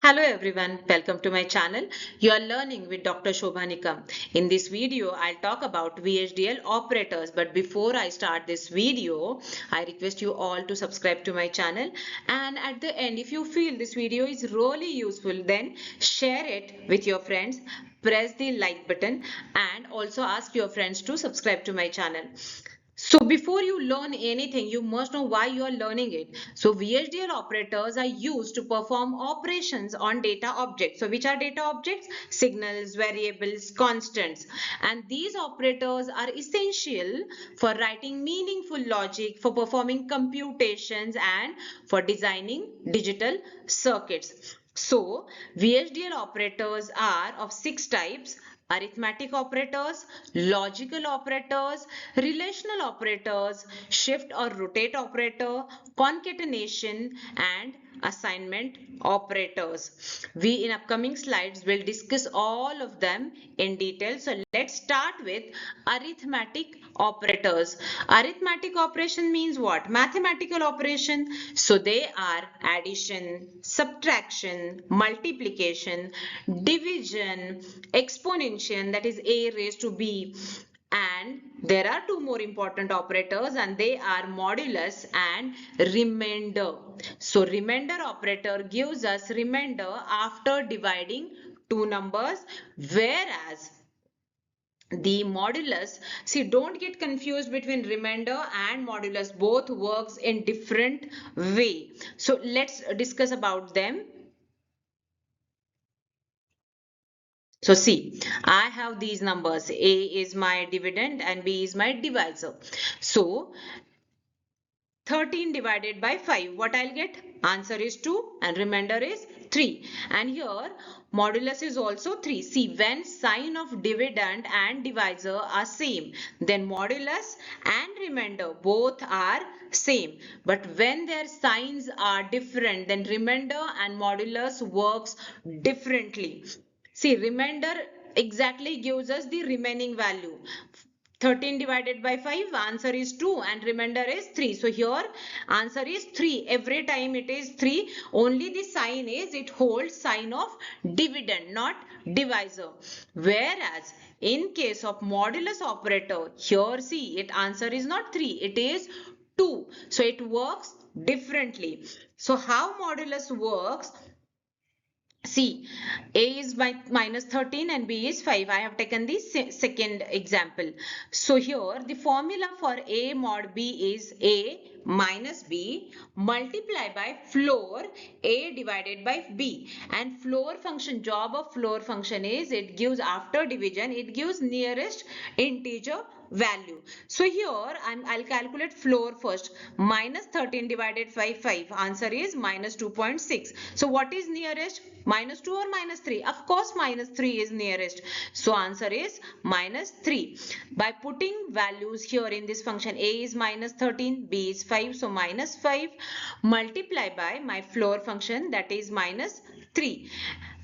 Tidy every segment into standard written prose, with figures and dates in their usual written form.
Hello everyone, welcome to my channel. You are learning with Dr. Shobha Nikam. In this video, I'll talk about VHDL operators. But before I start this video, I request you all to subscribe to my channel. And at the end, if you feel this video is really useful, then share it with your friends. Press the like button and also ask your friends to subscribe to my channel. So before you learn anything, you must know why you are learning it. So VHDL operators are used to perform operations on data objects. So which are data objects? Signals, variables, constants. And these operators are essential for writing meaningful logic, for performing computations, and for designing digital circuits. So VHDL operators are of six types: arithmetic operators, logical operators, relational operators, shift or rotate operator, concatenation, and assignment operators. We in upcoming slides will discuss all of them in detail. So let's start with arithmetic operators. Arithmetic operation means what? Mathematical operation. So they are addition, subtraction, multiplication, division, exponentiation, that is a raised to b. And there are two more important operators, and they are modulus and remainder. So remainder operator gives us remainder after dividing two numbers, whereas the modulus, see, don't get confused between remainder and modulus. Both works in different way. So let's discuss about them. So see, I have these numbers. A is my dividend and B is my divisor. So 13 divided by 5, what I'll get? Answer is 2 and remainder is 3. And here modulus is also 3. See, when sign of dividend and divisor are same, then modulus and remainder both are same. But when their signs are different, then remainder and modulus works differently. See, remainder exactly gives us the remaining value. 13 divided by 5, answer is 2 and remainder is 3. So here answer is 3. Every time it is 3. Only the sign is, it holds sign of dividend, not divisor. Whereas in case of modulus operator, here see, it answer is not 3. It is 2. So it works differently. So how modulus works? See, A is minus 13 and B is 5. I have taken the second example. So here the formula for A mod B is A minus B multiplied by floor A divided by B. And floor function, job of floor function is, it gives after division, it gives nearest integer value. So here I'll calculate floor first. Minus 13 divided by 5. Answer is minus 2.6. So what is nearest? Minus 2 or minus 3? Of course minus 3 is nearest. So answer is minus 3. By putting values here in this function, A is minus 13, B is 5. So minus 5 multiply by my floor function, that is minus 3.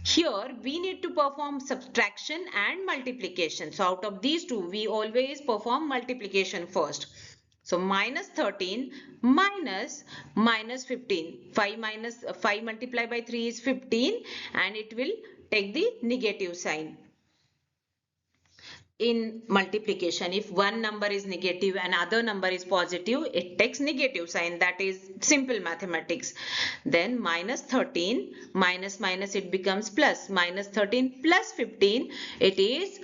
Here we need to perform subtraction and multiplication. So out of these two, we always perform multiplication first. So minus 13 minus 15. 5 multiplied by 3 is 15 and it will take the negative sign. In multiplication, if one number is negative and other number is positive, it takes negative sign. That is simple mathematics. Then minus 13 minus minus, it becomes plus. Minus 13 plus 15, it is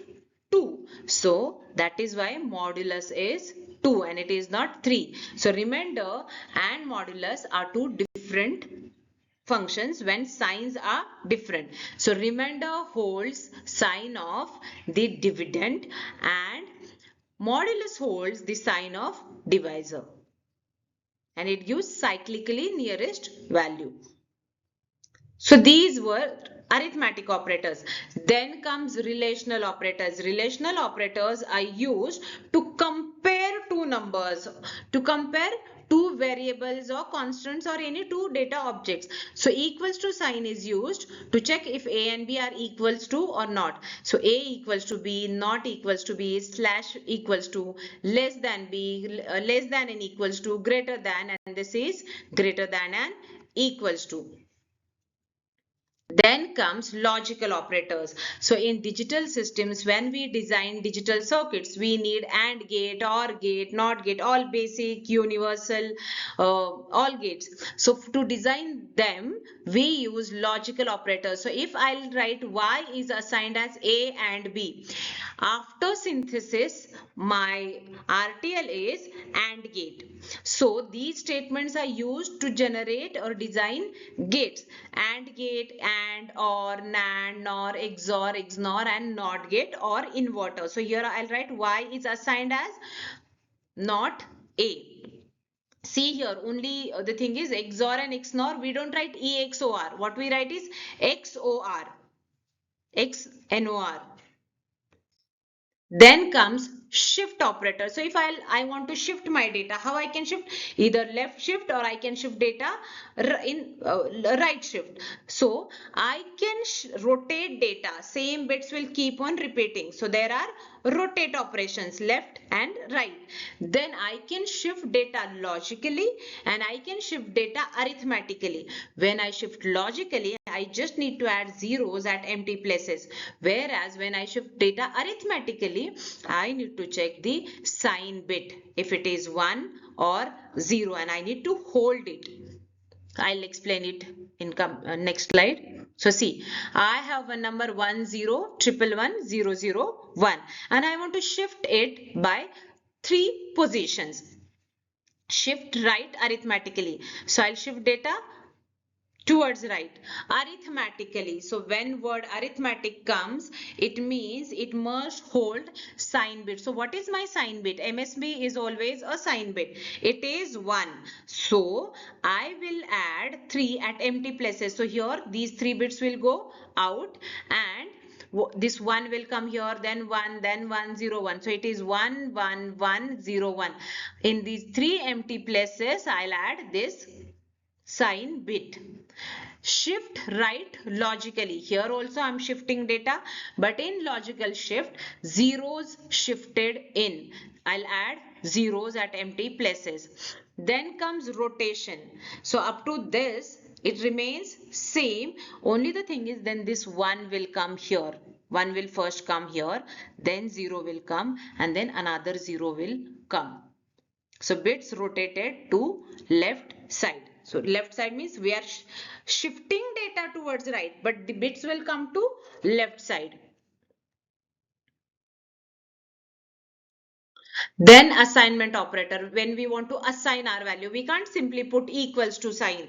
2. So that is why modulus is 2 and it is not 3. So remainder and modulus are two different functions when signs are different. So remainder holds sign of the dividend and modulus holds the sign of divisor, and it gives cyclically nearest value. So these were arithmetic operators. Then comes relational operators. Relational operators are used to compare two numbers, to compare two variables or constants or any two data objects. So equals to sign is used to check if A and B are equals to or not. So A equals to B, not equals to B, slash equals to, less than B, less than and equals to, greater than, and this is greater than and equals to. Then comes logical operators. So in digital systems, when we design digital circuits, we need AND gate, OR gate, NOT gate, all basic, universal, all gates. So to design them, we use logical operators. So if I'll write Y is assigned as A and B, after synthesis, my RTL is AND gate. So these statements are used to generate or design gates. AND gate, AND, OR, NAND, NOR, XOR, XNOR, and NOT gate or inverter. So here I'll write Y is assigned as not A. See here, only the thing is XOR and XNOR, we don't write EXOR. What we write is XOR, XNOR. Then comes shift operator. So if I want to shift my data, how I can shift? Either left shift or I can shift data in right shift. So I can rotate data. Same bits will keep on repeating. So there are rotate operations left and right. Then I can shift data logically and I can shift data arithmetically. When I shift logically, I just need to add zeros at empty places. Whereas when I shift data arithmetically, I need to check the sign bit if it is 1 or 0 and I need to hold it. I'll explain it in next slide. So see, I have a number 10111100 and I want to shift it by 3 positions. Shift right arithmetically. So I'll shift data towards right arithmetically. So when word arithmetic comes, it means it must hold sign bit. So what is my sign bit? MSB is always a sign bit. It is 1. So I will add 3 at empty places. So here these 3 bits will go out and this 1 will come here, then 1, then 1, 0, 1. So it is 1, 1, 1, 0, 1. In these 3 empty places, I'll add this sign bit. Shift right logically. Here also I'm shifting data, but in logical shift, zeros shifted in. I'll add zeros at empty places. Then comes rotation. So up to this, it remains same. Only the thing is then this 1 will come here. 1 will first come here, then 0 will come, and then another 0 will come. So bits rotated to left side. So left side means we are shifting data towards right, but the bits will come to left side. Then assignment operator. When we want to assign our value, we can't simply put equals to sign.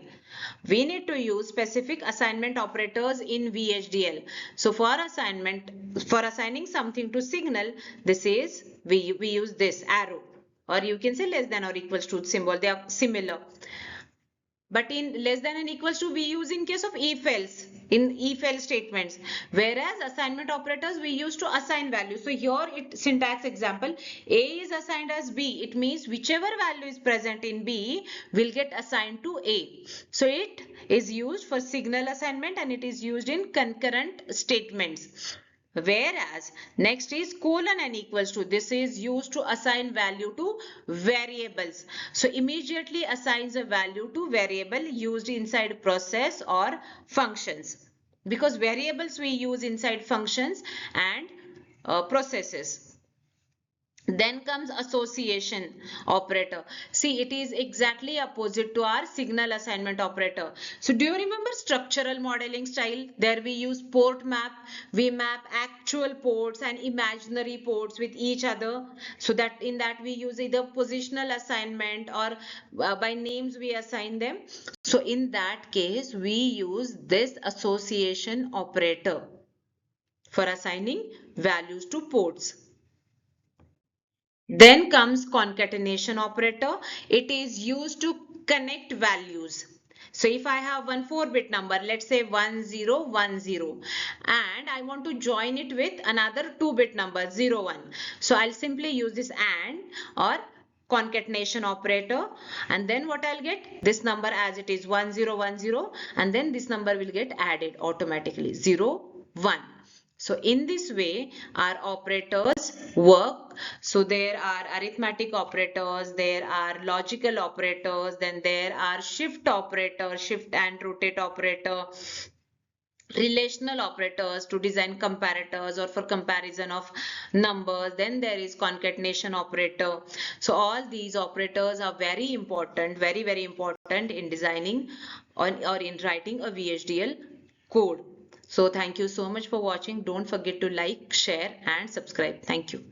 We need to use specific assignment operators in VHDL. So for assigning something to signal, this is, we use this arrow, or you can say less than or equals to symbol. They are similar. But in less than and equals to we use in case of if else, in if else statements. Whereas assignment operators we use to assign values. So here it syntax example, A is assigned as B. It means whichever value is present in B will get assigned to A. So it is used for signal assignment and it is used in concurrent statements. Whereas next is colon and equals to. This is used to assign value to variables. So immediately assigns a value to variable used inside process or functions. Because variables we use inside functions and processes. Then comes association operator. See, it is exactly opposite to our signal assignment operator. So do you remember structural modeling style? There we use port map. We map actual ports and imaginary ports with each other. So that in that we use either positional assignment or by names we assign them. So in that case, we use this association operator for assigning values to ports. Then comes concatenation operator. It is used to connect values. So if I have one 4-bit number, let's say 1010, and I want to join it with another 2-bit number 01. So I'll simply use this AND or concatenation operator, and then what I'll get, this number as it is 1010, and then this number will get added automatically 01. So in this way our operators work. So there are arithmetic operators, there are logical operators, then there are shift operator, shift and rotate operator, relational operators to design comparators or for comparison of numbers. Then there is concatenation operator. So all these operators are very important, very important in designing or in writing a VHDL code. So thank you so much for watching. Don't forget to like, share and subscribe. Thank you.